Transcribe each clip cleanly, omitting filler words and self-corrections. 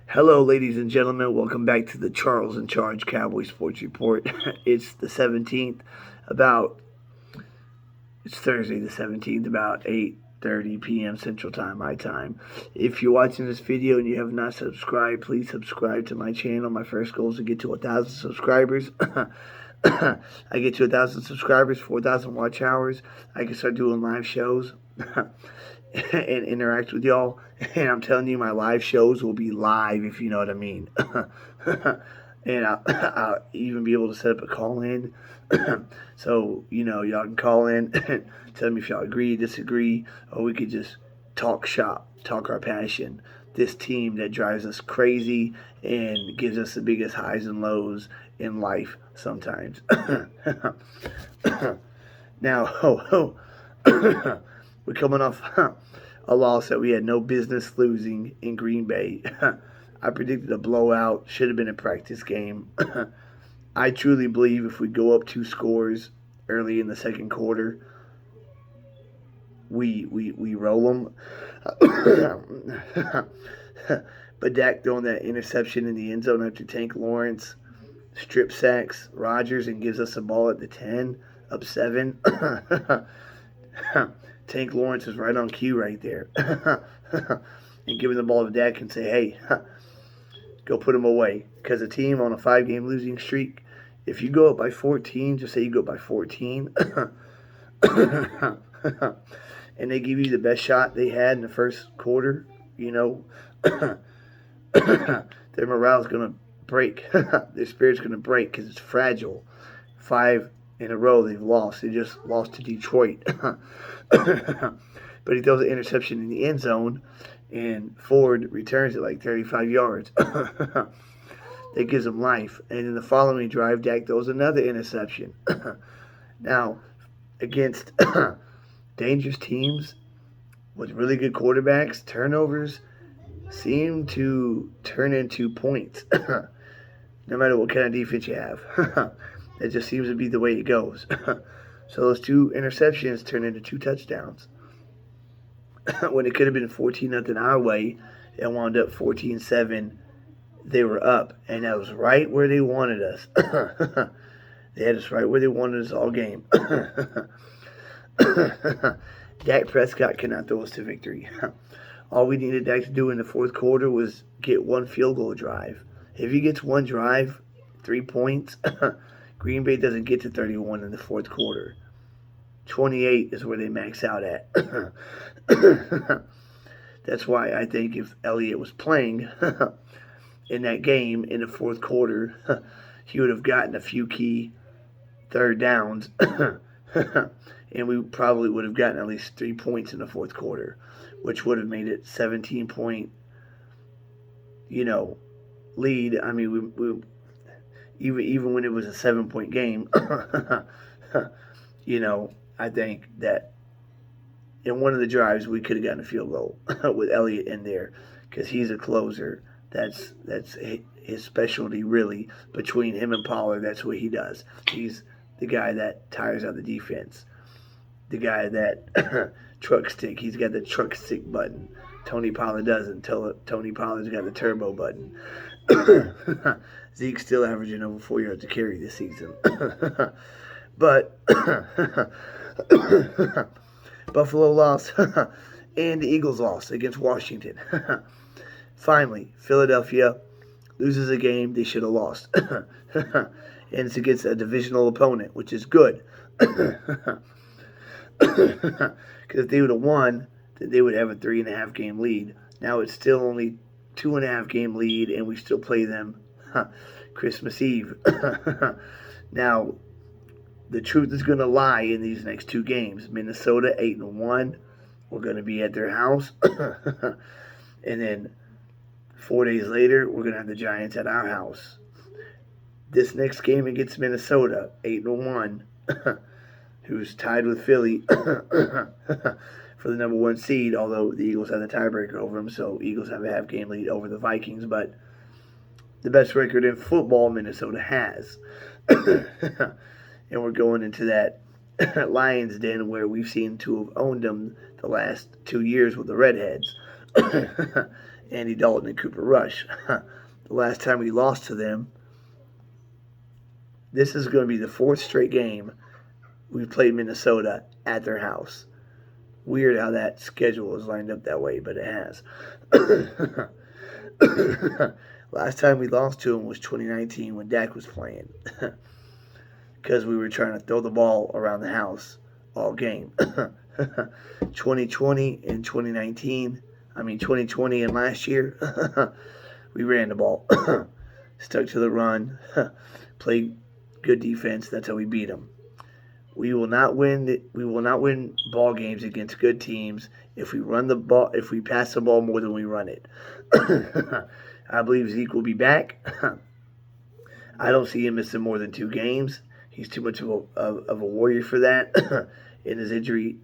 Hello, ladies and gentlemen. Welcome back to the Charles in Charge Cowboys Sports Report. It's the 17th, it's Thursday the 17th, about 8:30 p.m. Central Time, my time. If you're watching this video and you have not subscribed, please subscribe to my channel. My first goal is to get to 1,000 subscribers. I get to 1,000 subscribers, 4,000 watch hours. I can start doing live shows and interact with y'all. And I'm telling you, my live shows will be live, if you know what I mean. And I'll even be able to set up a call in. So, y'all can call in, tell me if y'all agree, disagree, or we could just talk shop, talk our passion. This team that drives us crazy and gives us the biggest highs and lows in life sometimes. Now, we're coming off a loss that we had no business losing in Green Bay. I predicted a blowout, should have been a practice game. I truly believe if we go up 2 scores early in the second quarter, we roll them. But Dak throwing that interception in the end zone after Tank Lawrence strip sacks Rodgers and gives us the ball at the 10, up 7. Tank Lawrence is right on cue right there. And giving the ball to Dak and say, hey, go put him away. Because a team on a 5-game losing streak, if you go up by 14, just say you go up by 14, and they give you the best shot they had in the first quarter, their morale's going to break. Their spirit's going to break because it's fragile. 5 in a row they've lost. They just lost to Detroit. But he throws an interception in the end zone, and Ford returns it like 35 yards. That gives him life. And in the following drive, Dak throws another interception. Now, against dangerous teams with really good quarterbacks, turnovers seem to turn into points. No matter what kind of defense you have. That just seems to be the way it goes. So those 2 interceptions turned into 2 touchdowns. When it could have been 14-0 our way, it wound up 14-7. They were up, and that was right where they wanted us. They had us right where they wanted us all game. Dak Prescott cannot throw us to victory. All we needed Dak to do in the fourth quarter was get 1 field goal drive. If he gets 1 drive, 3 points, Green Bay doesn't get to 31 in the fourth quarter. 28 is where they max out at. That's why I think if Elliott was playing in that game in the fourth quarter, he would have gotten a few key third downs, and we probably would have gotten at least 3 points in the fourth quarter, which would have made it 17-point, lead. I mean, we even when it was a 7-point game, I think that in one of the drives we could have gotten a field goal with Elliott in there because he's a closer. That's his specialty, really. Between him and Pollard, that's what he does. He's the guy that tires out the defense. The guy that truck stick. He's got the truck stick button. Tony Pollard doesn't. Tony Pollard's got the turbo button. Zeke's still averaging over 4 yards to carry this season. But Buffalo lost, and the Eagles lost against Washington. Finally, Philadelphia loses a game they should have lost. And it's against a divisional opponent, which is good. Because if they would have won, then they would have a 3.5 game lead. Now it's still only 2.5 game lead, and we still play them Christmas Eve. Now, the truth is going to lie in these next 2 games. Minnesota 8-1. We're going to be at their house. And then 4 days later, we're going to have the Giants at our house. This next game against Minnesota, 8-1, who's tied with Philly for the number 1 seed, although the Eagles have the tiebreaker over them, so Eagles have a half-game lead over the Vikings, but the best record in football Minnesota has. And we're going into that Lions den where we've seen to have owned them the last 2 years with the Redheads. Andy Dalton and Cooper Rush. The last time we lost to them, this is going to be the fourth straight game we played Minnesota at their house. Weird how that schedule is lined up that way, but it has. Last time we lost to them was 2019 when Dak was playing. Because we were trying to throw the ball around the house all game. 2020 and 2019, 2020 and last year, we ran the ball. Stuck to the run. Played good defense. That's how we beat them. We will not win. We will not win ball games against good teams if we run the ball. If we pass the ball more than we run it. I believe Zeke will be back. I don't see him missing more than 2 games. He's too much of a warrior for that. In his injury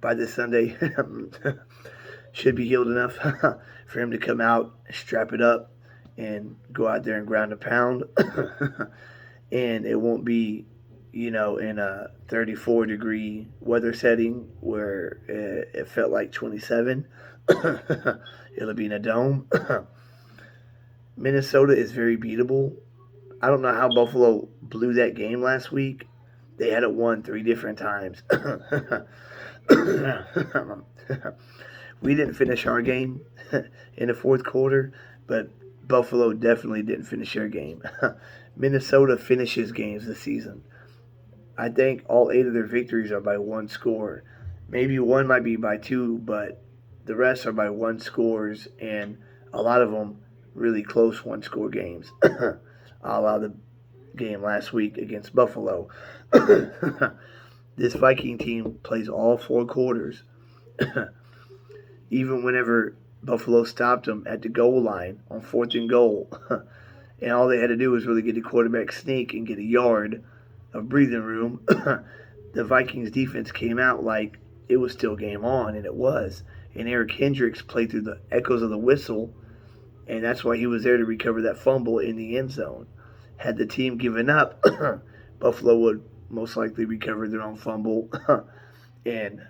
by this Sunday should be healed enough for him to come out, strap it up, and go out there and ground a pound. And it won't be, in a 34-degree weather setting where it felt like 27. It'll be in a dome. Minnesota is very beatable. I don't know how Buffalo blew that game last week. They had it won 3 different times. We didn't finish our game in the fourth quarter, but Buffalo definitely didn't finish their game. Minnesota finishes games this season. I think all 8 of their victories are by 1 score. Maybe one might be by 2, but the rest are by 1 scores, and a lot of them really close 1-score games. A la the game last week against Buffalo. This Viking team plays all 4 quarters. Even whenever Buffalo stopped them at the goal line on 4th and goal. And all they had to do was really get the quarterback sneak and get a yard of breathing room. The Vikings defense came out like it was still game on, and it was. And Eric Hendricks played through the echoes of the whistle, and that's why he was there to recover that fumble in the end zone. Had the team given up, Buffalo would most likely recover their own fumble and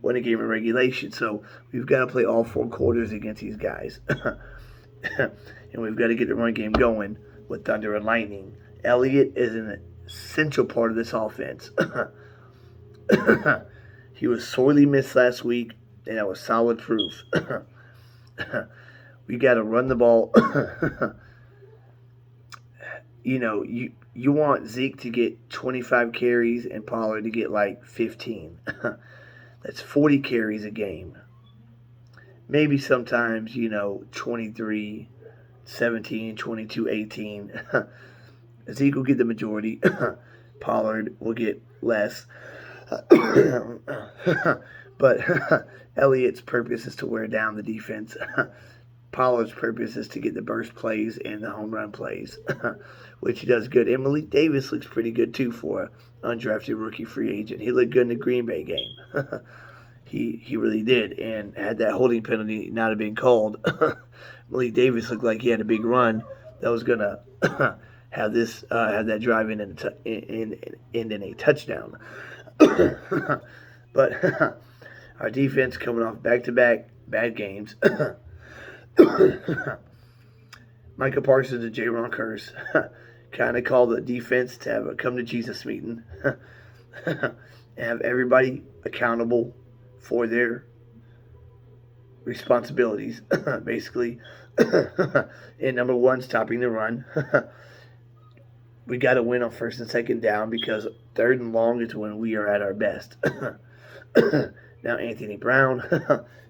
win a game in regulation. So we've got to play all 4 quarters against these guys. And we've got to get the run game going with Thunder and Lightning. Elliott is an essential part of this offense. He was sorely missed last week, and that was solid proof. We got to run the ball. You want Zeke to get 25 carries and Pollard to get like 15. That's 40 carries a game. Maybe sometimes, 23, 17, 22, 18. Zeke will get the majority. Pollard will get less. But Elliott's purpose is to wear down the defense. Pollard's purpose is to get the burst plays and the home run plays, which he does good. And Malik Davis looks pretty good, too, for an undrafted rookie free agent. He looked good in the Green Bay game. He really did. And had that holding penalty not have been called, Malik Davis looked like he had a big run that was going to have that drive in a touchdown. But our defense coming off back-to-back bad games. Micah Parsons and J-Ron Curse kind of called the defense to have a come-to-Jesus meeting. Have everybody accountable for their responsibilities, basically. And number 1, stopping the run. We got to win on 1st and 2nd down because 3rd and long is when we are at our best. Now Anthony Brown,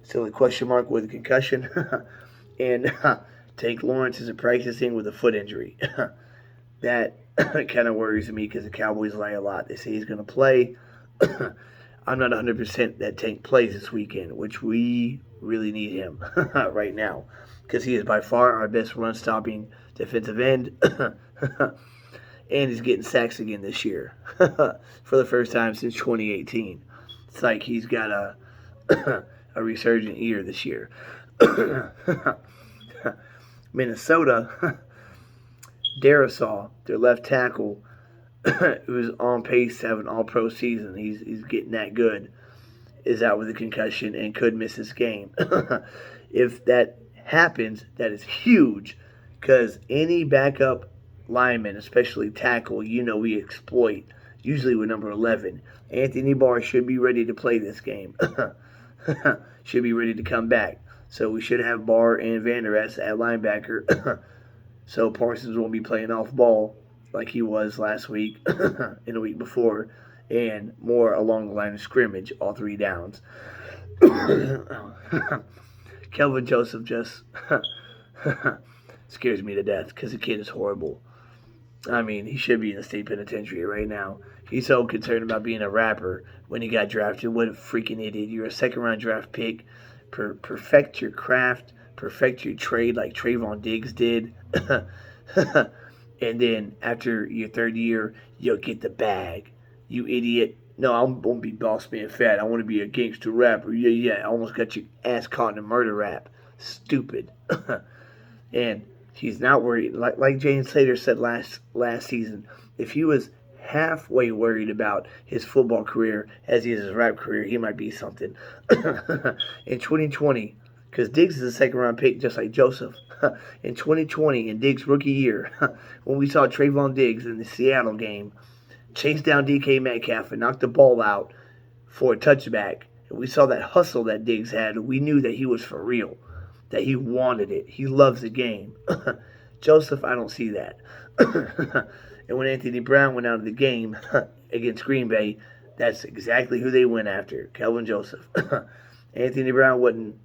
still a question mark with a concussion. And Tank Lawrence isn't practicing with a foot injury. That kind of worries me because the Cowboys lie a lot. They say he's going to play. I'm not 100% that Tank plays this weekend, which we really need him right now because he is by far our best run-stopping defensive end. And he's getting sacks again this year for the first time since 2018. It's like he's got a resurgent year this year. Minnesota, Darisaw, their left tackle, who's on pace to have an all-pro season. He's getting that good. is out with a concussion and could miss this game. If that happens, that is huge because any backup lineman, especially tackle, we exploit, usually with number 11. Anthony Barr should be ready to play this game. Should be ready to come back. So we should have Barr and Van Der Esch at linebacker. So Parsons won't be playing off ball like he was last week and the week before, and more along the line of scrimmage, all 3 downs. Kelvin Joseph just scares me to death because the kid is horrible. I mean, he should be in the state penitentiary right now. He's so concerned about being a rapper when he got drafted. What a freaking idiot. You're a second-round draft pick. Perfect your craft. Perfect your trade like Trayvon Diggs did. And then after your 3rd year, you'll get the bag. You idiot. No, I won't be boss man fat. I want to be a gangster rapper. Yeah. I almost got your ass caught in a murder rap. Stupid. And he's not worried. Like Jane Slater said last season, if he was halfway worried about his football career as he is his rap career, he might be something. In 2020, because Diggs is a second-round pick just like Joseph. In 2020, in Diggs' rookie year, when we saw Trayvon Diggs in the Seattle game chase down DK Metcalf and knock the ball out for a touchback, and we saw that hustle that Diggs had, we knew that he was for real, that he wanted it. He loves the game. Joseph, I don't see that. And when Anthony Brown went out of the game against Green Bay, that's exactly who they went after, Kelvin Joseph. Anthony Brown wasn't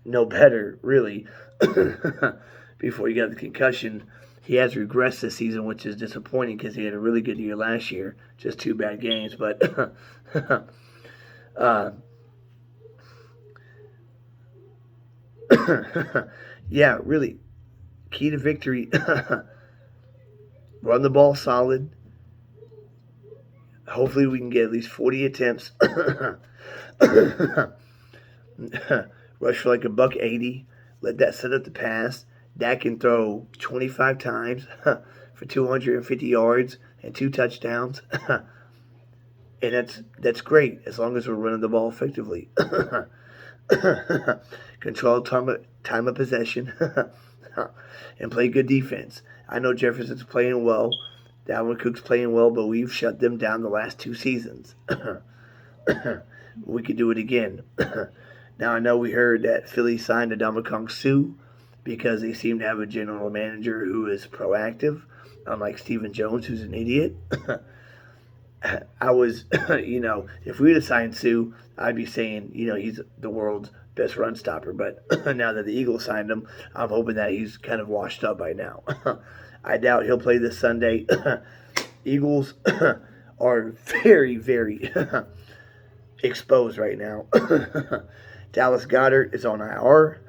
no better, really, before he got the concussion. He has regressed this season, which is disappointing because he had a really good year last year. Just 2 bad games. But yeah, really, key to victory. Run the ball solid. Hopefully we can get at least 40 attempts. Rush for like $180. Let that set up the pass. Dak can throw 25 times for 250 yards and 2 touchdowns. And that's great as long as we're running the ball effectively. Control time of possession and play good defense. I know Jefferson's playing well. Dalvin Cook's playing well, but we've shut them down the last 2 seasons. We could do it again. Now, I know we heard that Philly signed Ndamukong Suh because they seem to have a general manager who is proactive, unlike Stephen Jones, who's an idiot. I was, if we would have signed Suh, I'd be saying, he's the world's best run stopper. But now that the Eagles signed him, I'm hoping that he's kind of washed up by now. I doubt he'll play this Sunday. Eagles are very, very exposed right now. Dallas Goedert is on IR.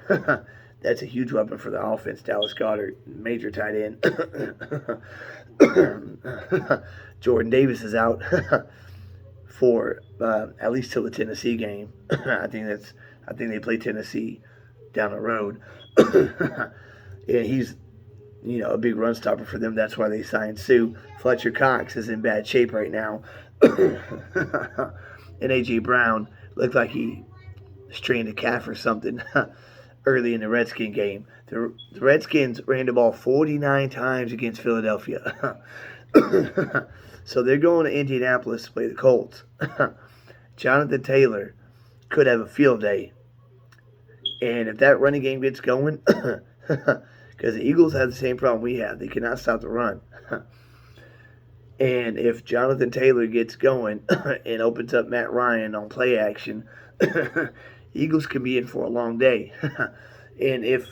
That's a huge weapon for the offense. Dallas Goedert, major tight end. Jordan Davis is out for at least till the Tennessee game. I think they play Tennessee down the road. And he's a big run stopper for them. That's why they signed Suh. Fletcher Cox is in bad shape right now. And A.J. Brown looked like he strained a calf or something early in the Redskin game. The Redskins ran the ball 49 times against Philadelphia. So they're going to Indianapolis to play the Colts. Jonathan Taylor could have a field day. And if that running game gets going, because the Eagles have the same problem we have. They cannot stop the run. And if Jonathan Taylor gets going and opens up Matt Ryan on play action, Eagles can be in for a long day. And if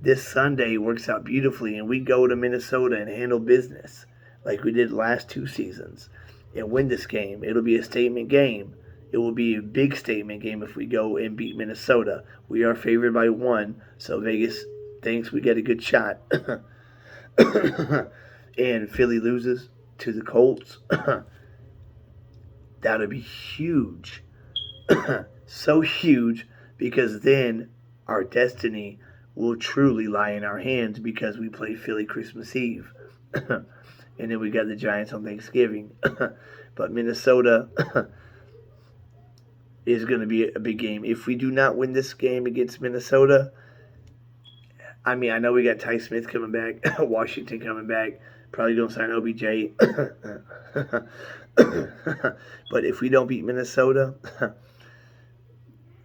this Sunday works out beautifully and we go to Minnesota and handle business like we did the last 2 seasons and win this game, it'll be a statement game. It will be a big statement game if we go and beat Minnesota. We are favored by 1, so Vegas thinks we get a good shot. And Philly loses to the Colts. That would be huge. So huge, because then our destiny will truly lie in our hands because we play Philly Christmas Eve. And then we got the Giants on Thanksgiving. But Minnesota, is going to be a big game. If we do not win this game against Minnesota, I mean, I know we got Ty Smith coming back, Washington coming back, probably going to sign OBJ. But if we don't beat Minnesota,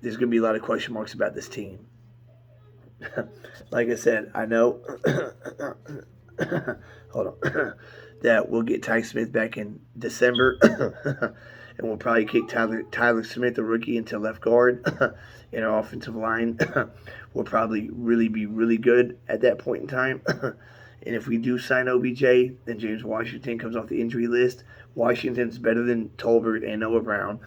there's going to be a lot of question marks about this team. Like I said, I know hold on, that we'll get Ty Smith back in December, and we'll probably kick Tyler Smith, the rookie, into left guard in our offensive line. We'll probably be really good at that point in time. And if we do sign OBJ, then James Washington comes off the injury list. Washington's better than Tolbert and Noah Brown.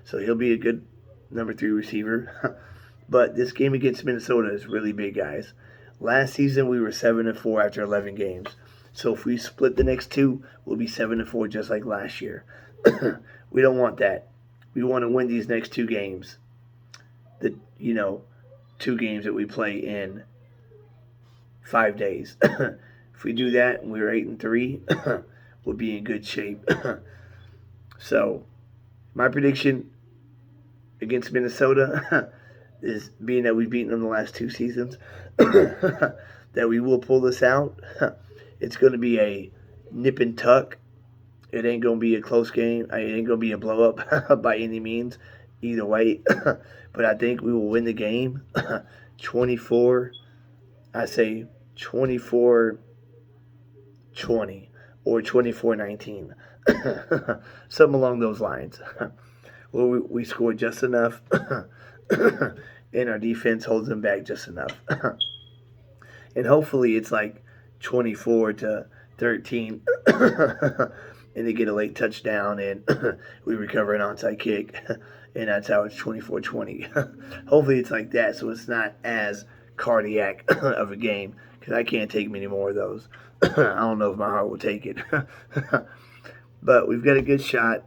So he'll be a good number 3 receiver. But this game against Minnesota is really big, guys. Last season, we were 7-4 after 11 games. So if we split the next 2, we'll be 7-4 just like last year. We don't want that. We want to win these next 2 games. 2 games that we play in 5 days. If we do that and we're 8-3, we'll be in good shape. So, my prediction against Minnesota is, being that we've beaten them the last 2 seasons, that we will pull this out. It's going to be a nip and tuck. It ain't going to be a close game. It ain't going to be a blow up by any means, either way. But I think we will win the game 24, I say 24-20 or 24-19. Something along those lines. Well, we score just enough, and our defense holds them back just enough. And hopefully it's like 24-13, and they get a late touchdown, and we recover an onside kick, and that's how it's 24-20. Hopefully it's like that, so it's not as cardiac of a game, because I can't take many more of those. I don't know if my heart will take it. But we've got a good shot.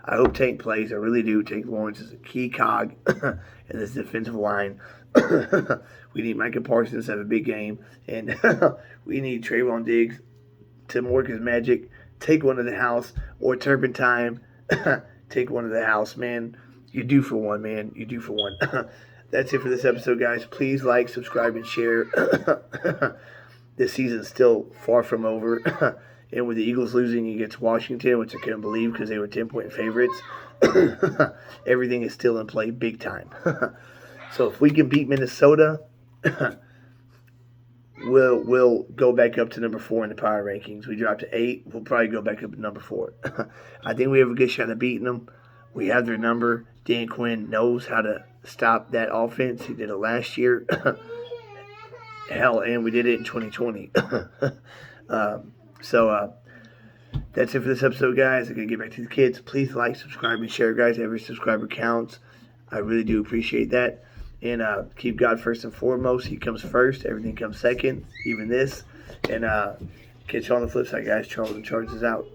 I hope Tank plays. I really do. Tank Lawrence is a key cog in this defensive line. We need Micah Parsons to have a big game. And we need Trayvon Diggs to work his magic, take one to the house, or Turpentine, take one to the house. Man, you're due for one, man. You're due for one. That's it for this episode, guys. Please like, subscribe, and share. This season's still far from over. And with the Eagles losing against Washington, which I couldn't believe because they were 10-point favorites, everything is still in play big time. So if we can beat Minnesota, we'll go back up to number 4 in the power rankings. We dropped to 8. We'll probably go back up to number 4. I think we have a good shot at beating them. We have their number. Dan Quinn knows how to stop that offense. He did it last year. Hell, and we did it in 2020. So that's it for this episode, guys. I'm going to get back to the kids. Please like, subscribe, and share, guys. Every subscriber counts. I really do appreciate that. And keep God first and foremost. He comes first. Everything comes second, even this. And catch you on the flip side, guys. Charles and Charges out.